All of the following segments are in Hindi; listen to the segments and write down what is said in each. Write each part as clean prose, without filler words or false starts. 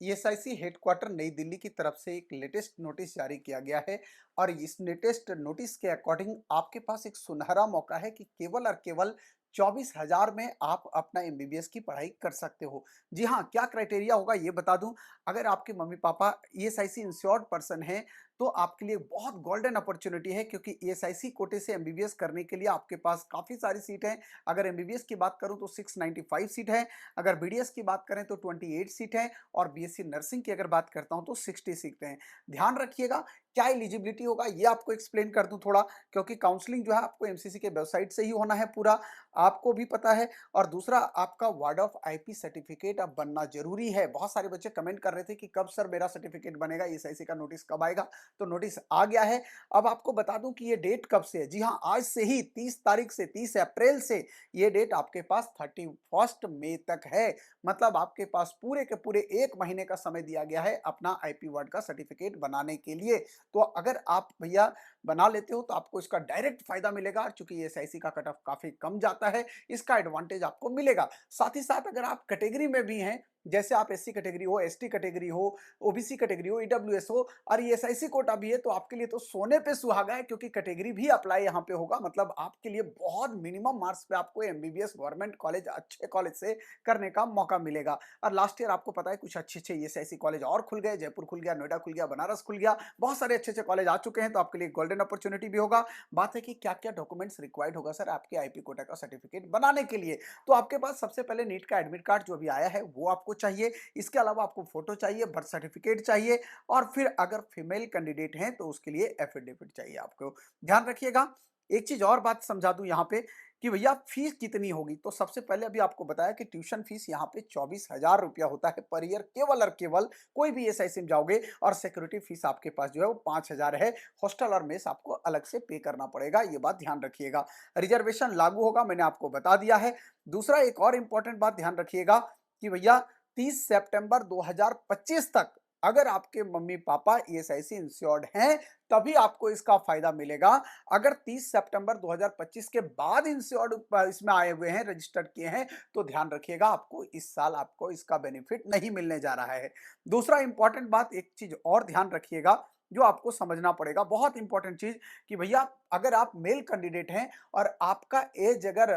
ईएसआईसी हेडक्वार्टर नई दिल्ली की तरफ से एक लेटेस्ट नोटिस जारी किया गया है और इस लेटेस्ट नोटिस के अकॉर्डिंग आपके पास एक सुनहरा मौका है कि केवल और केवल 24,000 में आप अपना एमबीबीएस की पढ़ाई कर सकते हो। जी हाँ, क्या क्राइटेरिया होगा ये बता दूं। अगर आपके mummy papa ESIC insured person हैं तो आपके लिए बहुत गोल्डन अपॉर्चुनिटी है, क्योंकि ईएसआईसी कोटे से एमबीबीएस करने के लिए आपके पास काफ़ी सारी सीट हैं। अगर एमबीबीएस की बात करूं तो 695 सीट है, अगर बीडीएस की बात करें तो 28 सीट है और बीएससी नर्सिंग की अगर बात करता हूं तो 60 सीटें हैं। ध्यान रखिएगा, क्या एलिजिबिलिटी होगा ये आपको एक्सप्लेन कर दूं थोड़ा, क्योंकि काउंसलिंग जो है आपको एमसीसी के वेबसाइट से ही होना है पूरा, आपको भी पता है। और दूसरा, आपका वार्ड ऑफ आईपी सर्टिफिकेट अब बनना जरूरी है। बहुत सारे बच्चे कमेंट कर रहे थे कि कब सर मेरा सर्टिफिकेट बनेगा, ईएसआईसी का नोटिस कब आएगा। तो नोटिस आ गया है। अब आपको बता दूं कि ये डेट कब से है। जी हाँ, आज से ही 30 तारीख से 30 अप्रैल से ये डेट आपके पास 31 मई तक है। मतलब आपके पास पूरे के पूरे एक महीने का समय दिया गया है अपना आईपी वर्ड का सर्टिफिकेट बनाने के लिए। तो अगर आप भैया बना लेते हो तो आपको इसका डायरेक्ट फायदा मिलेगा, क्योंकि एसआईसी का कट ऑफ काफी कम जाता है, इसका एडवांटेज आपको मिलेगा। साथ ही साथ अगर आप कैटेगरी में भी हैं, जैसे आप एससी कैटेगरी हो, एसटी कैटेगरी हो, ओबीसी कैटेगरी हो, ईडब्ल्यूएस हो और ये एसआईसी कोटा भी है, तो आपके लिए तो सोने पे सुहागा है, क्योंकि कैटेगरी भी अप्लाई यहाँ पे होगा। मतलब आपके लिए बहुत मिनिमम मार्क्स पे आपको एमबीबीएस गवर्नमेंट कॉलेज, अच्छे कॉलेज से करने का मौका मिलेगा। और लास्ट ईयर आपको पता है कुछ अच्छे अच्छे ईएसआईसी कॉलेज और खुल गए, जयपुर खुल गया, नोएडा खुल गया, बनारस खुल गया, बहुत सारे अच्छे अच्छे कॉलेज आ चुके हैं। तो आपके लिए गोल्डन अपॉर्चुनिटी भी होगा। बात है कि क्या क्या डॉक्यूमेंट्स रिक्वायर्ड होगा सर आपके आईपी कोटा का सर्टिफिकेट बनाने के लिए। तो आपके पास सबसे पहले नीट का एडमिट कार्ड जो भी आया है वो आपको चाहिए। इसके अलावा आपको फोटो चाहिए, बर्थ सर्टिफिकेट चाहिए और फिर अगर फीमेल कैंडिडेट हैं तो उसके लिए एफिडेविट चाहिए आपको। ध्यान रखिएगा। एक चीज और बात समझा दूं यहाँ पे कि भैया फीस कितनी होगी। तो सबसे पहले अभी आपको बताया कि ट्यूशन फीस यहाँ पे 24,000 रुपया होता है पर ईयर, केवल और केवल। कोई भी एसआईसी में जाओगे और सिक्योरिटी फीस आपके पास जो है वो 5,000 है। हॉस्टल और मेस आपको अलग से पे करना पड़ेगा, ये बात ध्यान रखिएगा। रिजर्वेशन लागू होगा, मैंने आपको बता दिया है। दूसरा, एक और इंपॉर्टेंट बात ध्यान रखिएगा कि भैया 30 सितंबर 2025 तक अगर आपके मम्मी पापा ईएसआईसी इंश्योर्ड हैं तभी आपको इसका फायदा मिलेगा। अगर 30 सितंबर 2025 के बाद इंश्योर्ड इसमें आए हुए हैं, रजिस्टर्ड किए हैं, तो ध्यान रखिएगा आपको इस साल आपको इसका बेनिफिट नहीं मिलने जा रहा है। दूसरा इंपॉर्टेंट बात, एक चीज और ध्यान रखिएगा जो आपको समझना पड़ेगा, बहुत इंपॉर्टेंट चीज, कि भैया अगर आप मेल कैंडिडेट हैं और आपका एज अगर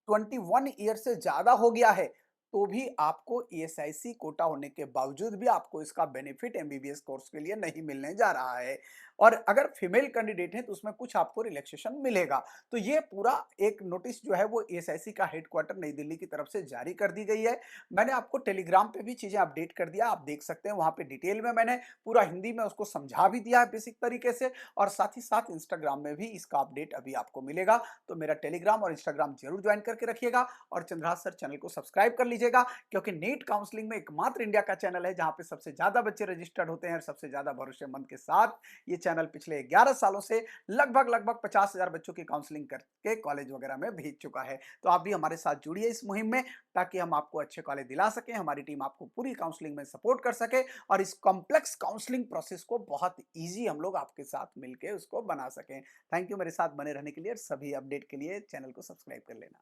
21 ईयर से ज्यादा हो गया है तो भी आपको ईएसआईसी कोटा होने के बावजूद भी आपको इसका बेनिफिट एमबीबीएस कोर्स के लिए नहीं मिलने जा रहा है। और अगर फीमेल कैंडिडेट है तो उसमें कुछ आपको रिलैक्सेशन मिलेगा। तो ये पूरा एक नोटिस जो है वो ईएसआईसी का हेडक्वार्टर नई दिल्ली की तरफ से जारी कर दी गई है। मैंने आपको टेलीग्राम पे भी चीजें अपडेट कर दिया, आप देख सकते हैं वहां पे डिटेल में मैंने पूरा हिंदी में उसको समझा भी दिया है बेसिक तरीके से। और साथ ही साथ इंस्टाग्राम में भी इसका अपडेट अभी आपको मिलेगा। तो मेरा टेलीग्राम और इंस्टाग्राम जरूर ज्वाइन करके रखिएगा और चंद्रहास सर चैनल को सब्सक्राइब कर लीजिएगा, क्योंकि नीट काउंसलिंग में एकमात्र इंडिया का चैनल है जहां पे सबसे ज्यादा बच्चे रजिस्टर्ड होते हैं और सबसे ज्यादा भरोसेमंद के साथ ये चैनल पिछले 11 सालों से लगभग लगभग 50,000 बच्चों की काउंसलिंग करके कॉलेज वगैरह में भेज चुका है। तो आप भी हमारे साथ जुड़िए इस मुहिम में, ताकि हम आपको अच्छे कॉलेज दिला सकें, हमारी टीम आपको पूरी काउंसलिंग में सपोर्ट कर सके और इस कॉम्प्लेक्स काउंसलिंग प्रोसेस को बहुत ईजी हम लोग आपके साथ मिलकर उसको बना सकें। थैंक यू मेरे साथ बने रहने के लिए और सभी अपडेट के लिए चैनल को सब्सक्राइब कर लेना।